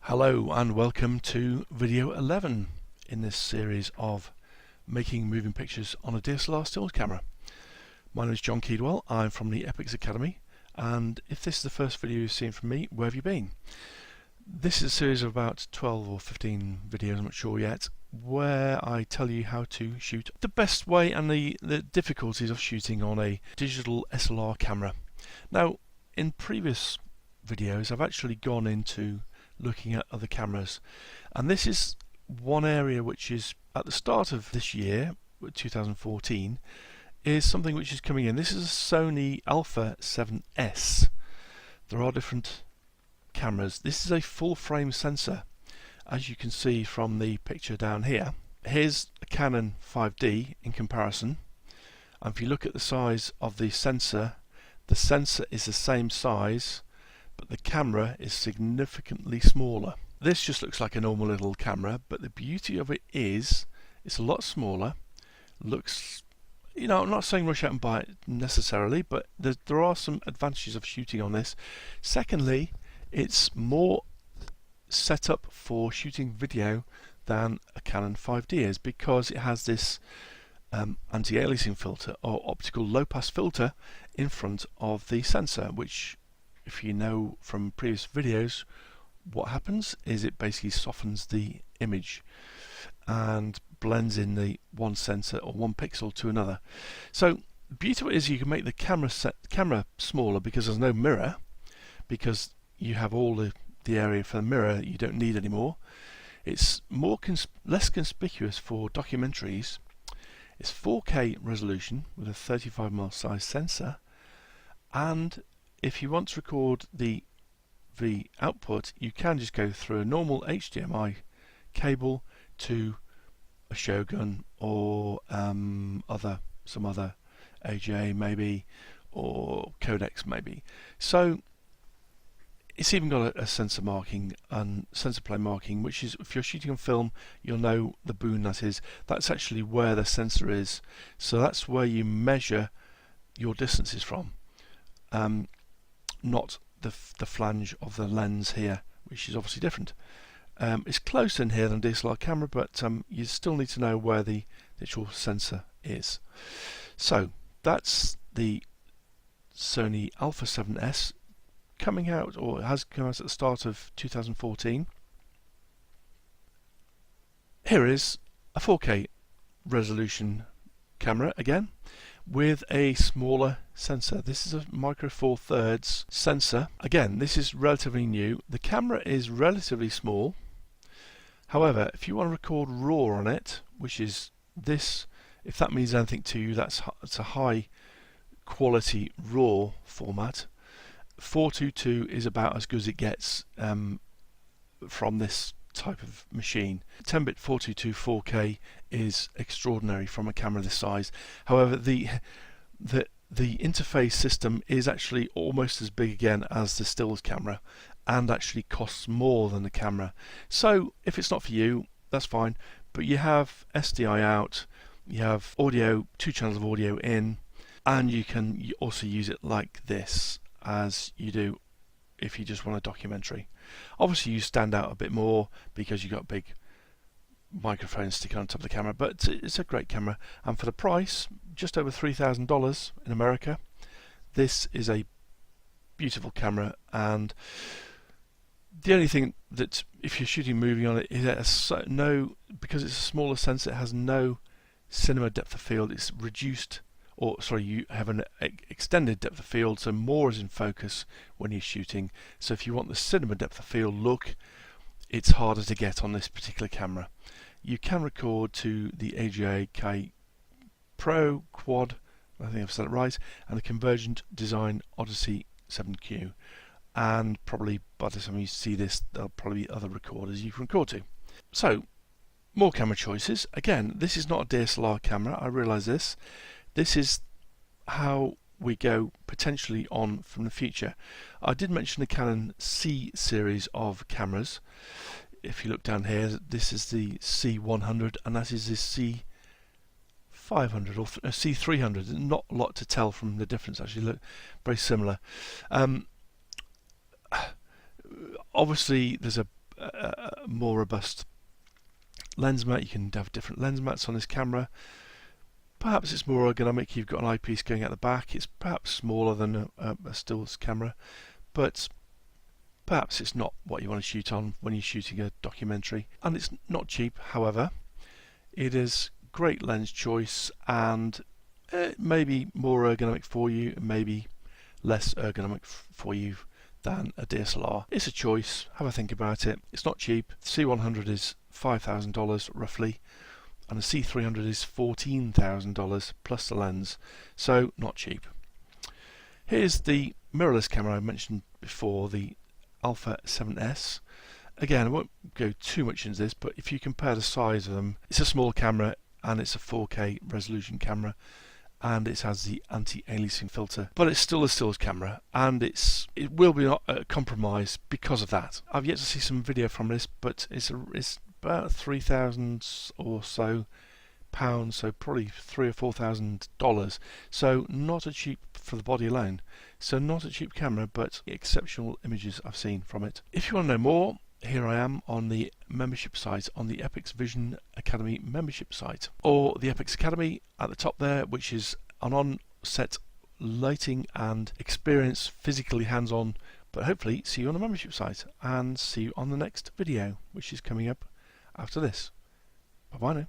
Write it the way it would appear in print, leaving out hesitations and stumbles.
Hello and welcome to video 11 in this series of making moving pictures on a DSLR stills camera. My name is John Keedwell, I'm from the Epics Academy, and if this is the first video you've seen from me, where have you been? This is a series of about 12 or 15 videos, I'm not sure yet, where I tell you how to shoot the best way and the difficulties of shooting on a digital SLR camera. Now, in previous videos I've actually gone into looking at other cameras, and this is one area which is at the start of this year 2014 is something which is coming in. This is a Sony Alpha 7S. There are different cameras. This is a full frame sensor, as you can see from the picture down here. Here's a Canon 5D in comparison, and if you look at the size of the sensor is the same size, but the camera is significantly smaller. This just looks like a normal little camera, but the beauty of it is it's a lot smaller. Looks, I'm not saying rush out and buy it necessarily, but there are some advantages of shooting on this. Secondly, it's more set up for shooting video than a Canon 5D is, because it has this anti-aliasing filter or optical low-pass filter in front of the sensor, which, if you know from previous videos, what happens is it basically softens the image and blends in the one sensor or one pixel to another. So the beauty of it is you can make the camera smaller because there's no mirror, because you have all the area for the mirror you don't need anymore. It's less conspicuous for documentaries. It's 4K resolution with a 35mm size sensor, and if you want to record the output, you can just go through a normal HDMI cable to a Shogun or some other AGA maybe, or codecs maybe. So it's even got a sensor marking and sensor plane marking, which is, if you're shooting on film, you'll know the boon that is. That's actually where the sensor is. So that's where you measure your distances from. Not the flange of the lens here, which is obviously different. It's closer in here than a DSLR camera, but you still need to know where the actual sensor is. So that's the Sony Alpha 7S coming out, or has come out at the start of 2014. Here is a 4K resolution camera again, with a smaller sensor. This is a micro four thirds sensor. Again, this is relatively new. The camera is relatively small. However, if you want to record RAW on it, which is this, if that means anything to you, it's a high quality RAW format. 422 is about as good as it gets from this type of machine. 10-bit 422 4K is extraordinary from a camera this size. However, the interface system is actually almost as big again as the stills camera, and actually costs more than the camera. So if it's not for you, that's fine, but you have SDI out, you have audio, 2 channels of audio in, and you can also use it like this, as you do if you just want a documentary. Obviously you stand out a bit more because you've got big microphone sticking on top of the camera, but it's a great camera, and for the price, just over $3,000 in America, this is a beautiful camera. And the only thing that, if you're shooting movie on it, is it has because it's a smaller sensor, it has no cinema depth of field. It's reduced, or sorry, you have an extended depth of field, so more is in focus when you're shooting. So if you want the cinema depth of field look, it's harder to get on this particular camera. You can record to the AGA K Pro Quad, I think I've said it right, and the Convergent Design Odyssey 7Q, and probably by the time you see this, there'll probably be other recorders you can record to. So, more camera choices. Again, this is not a DSLR camera, I realise this. This is how we go potentially on from the future. I did mention the Canon C series of cameras. If you look down here, this is the C100, and that is the C500 or C300. Not a lot to tell from the difference, actually. Look very similar. Obviously there's a a more robust lens mat. You can have different lens mats on this camera. Perhaps it's more ergonomic. You've got an eyepiece going at the back. It's perhaps smaller than a stills camera, but perhaps it's not what you want to shoot on when you're shooting a documentary. And it's not cheap, however. It is great lens choice, and it may be more ergonomic for you, and maybe less ergonomic for you than a DSLR. It's a choice. Have a think about it. It's not cheap. The C100 is $5,000 roughly, and the C300 is $14,000 plus the lens, so not cheap. Here's the mirrorless camera I mentioned before, the Alpha 7S. Again, I won't go too much into this, but if you compare the size of them, it's a small camera and it's a 4K resolution camera, and it has the anti-aliasing filter, but it's still a stills camera, and it will be a compromise because of that. I've yet to see some video from this, but it's about 3,000 or so pounds, so probably $3,000 or $4,000. So not a cheap for the body alone. So not a cheap camera, but exceptional images I've seen from it. If you want to know more, here I am on the membership site, on the Epix Vision Academy membership site, or the Epix Academy at the top there, which is an on-set lighting and experience, physically hands-on. But hopefully see you on the membership site, and see you on the next video, which is coming up after this. Bye bye now.